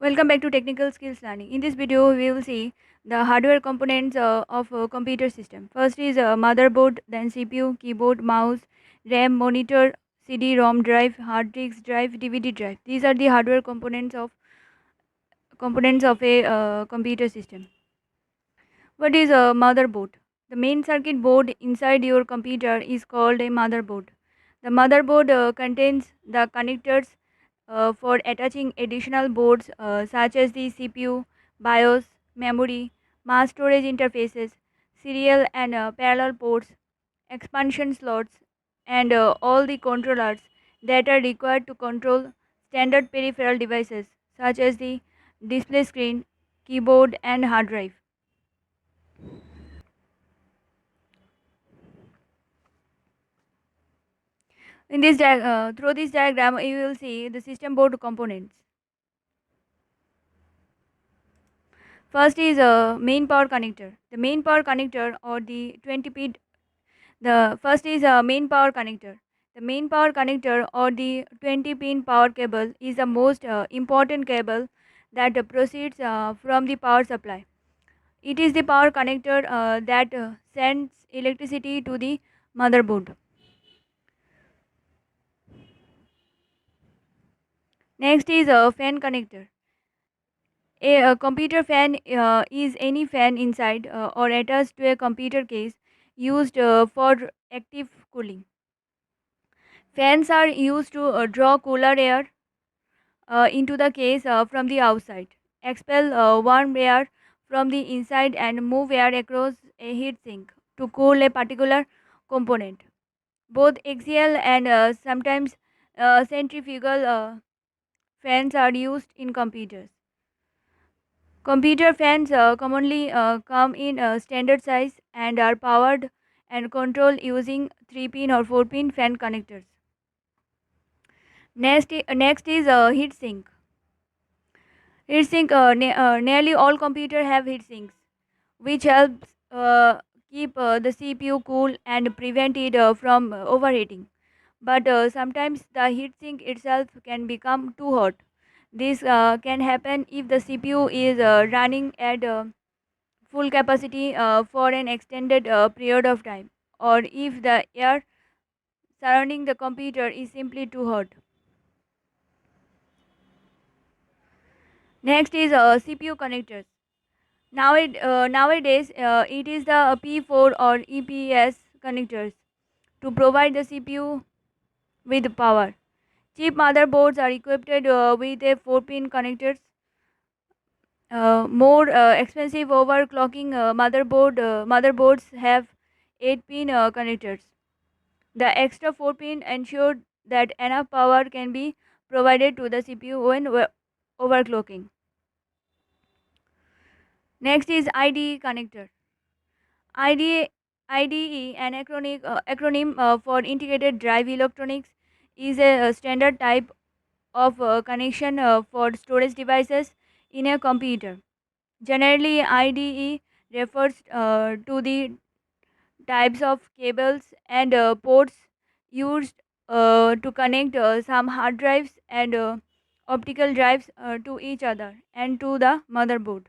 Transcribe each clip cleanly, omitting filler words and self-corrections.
Welcome back to Technical Skills Learning. In this video, we will see the hardware components of a computer system. First is motherboard, then CPU, keyboard, mouse, RAM, monitor, CD-ROM drive, hard disk drive, DVD drive. These are the hardware components of a computer system. What is a motherboard? The main circuit board inside your computer is called a motherboard. The motherboard contains the connectors for attaching additional boards such as the CPU, BIOS, memory, mass storage interfaces, serial and parallel ports, expansion slots, and all the controllers that are required to control standard peripheral devices such as the display screen, keyboard, and hard drive. Through this diagram, you will see the system board components. First is a main power connector. The main power connector or the 20 pin. The first is a main power connector. The main power connector or the 20-pin power cable is the most important cable that proceeds from the power supply. It is the power connector that sends electricity to the motherboard. Next is a fan connector. A computer fan is any fan inside or attached to a computer case used for active cooling. Fans are used to draw cooler air into the case from the outside, expel warm air from the inside, and move air across a heat sink to cool a particular component. Both axial and sometimes centrifugal fans are used in computers. Computer fans commonly come in standard size and are powered and controlled using 3-pin or 4-pin fan connectors. Next is heat sink. Nearly all computers have heat sinks, which helps keep the CPU cool and prevent it from overheating. But sometimes the heatsink itself can become too hot. This can happen if the CPU is running at full capacity for an extended period of time, or if the air surrounding the computer is simply too hot. Next is CPU connectors. Nowadays, it is the P4 or EPS connectors to provide the CPU with power. Cheap motherboards are equipped with a 4-pin connectors. More expensive overclocking motherboards have 8-pin connectors. The extra 4-pin ensure that enough power can be provided to the CPU when overclocking. Next is IDE connector. IDE, IDE, an acronym for Integrated Drive Electronics, is a standard type of connection for storage devices in a computer. Generally, IDE refers to the types of cables and ports used to connect some hard drives and optical drives to each other and to the motherboard.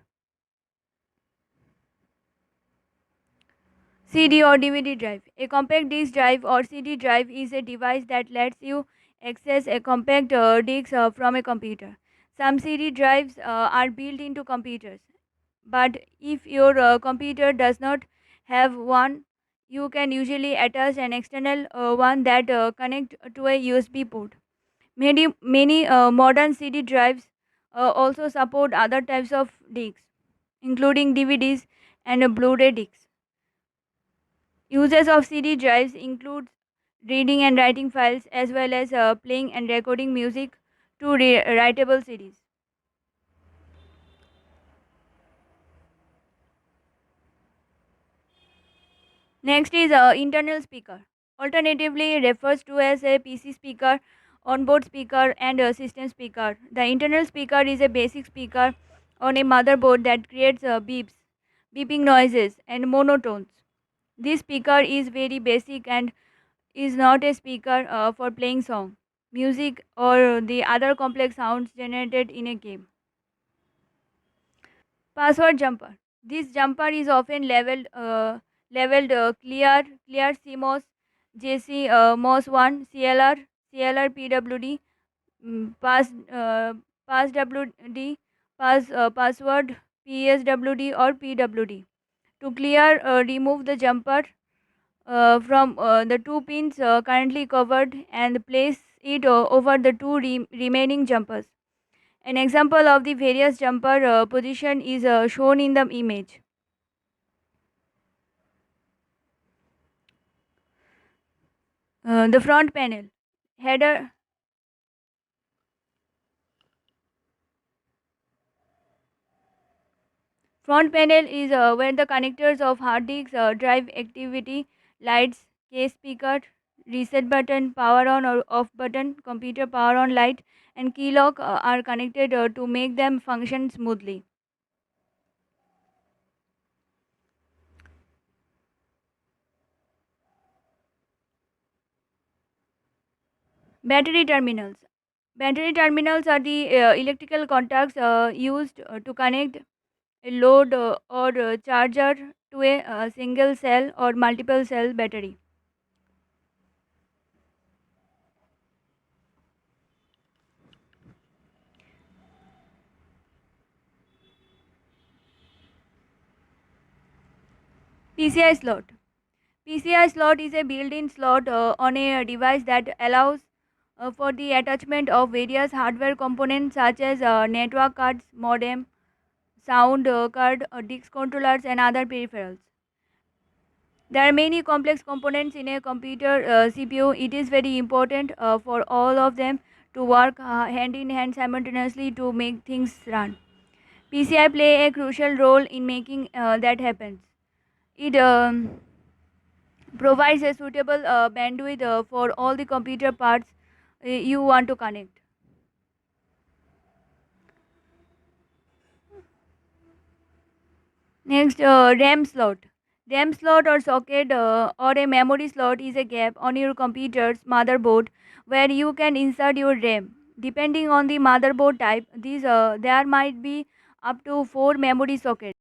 CD or DVD drive. A compact disc drive or CD drive is a device that lets you access a compact disc from a computer. Some CD drives are built into computers, but if your computer does not have one, you can usually attach an external one that connect to a USB port. Many modern CD drives also support other types of discs, including DVDs and Blu-ray discs. Uses of CD drives include reading and writing files as well as playing and recording music to writable CDs. Next is internal speaker. Alternatively refers to as a PC speaker, onboard speaker, and a system speaker. The internal speaker is a basic speaker on a motherboard that creates beeping noises, and monotones. This speaker is very basic and is not a speaker for playing song, music, or the other complex sounds generated in a game. Password jumper. This jumper is often labeled clear CMOS, JC MOS 1, CLR PWD, pass WD, password PSWD or PWD. To clear, remove the jumper from the two pins currently covered and place it over the two remaining jumpers. An example of the various jumper position is shown in the image. The front panel. Header. Front panel is where the connectors of hard disks, drive activity, lights, case speaker, reset button, power on or off button, computer power on light, and key lock are connected to make them function smoothly. Battery terminals. Battery terminals are the electrical contacts used to connect a load or charger to a single cell or multiple cell battery. PCI slot. PCI slot is a built-in slot on a device that allows for the attachment of various hardware components such as network cards, modem, sound card, disk controllers, and other peripherals. There are many complex components in a computer CPU. It is very important for all of them to work hand in hand simultaneously to make things run. PCI play a crucial role in making that happen. It provides a suitable bandwidth for all the computer parts you want to connect. Next, RAM slot. RAM slot or socket or a memory slot is a gap on your computer's motherboard where you can insert your RAM. Depending on the motherboard type, there might be up to four memory sockets.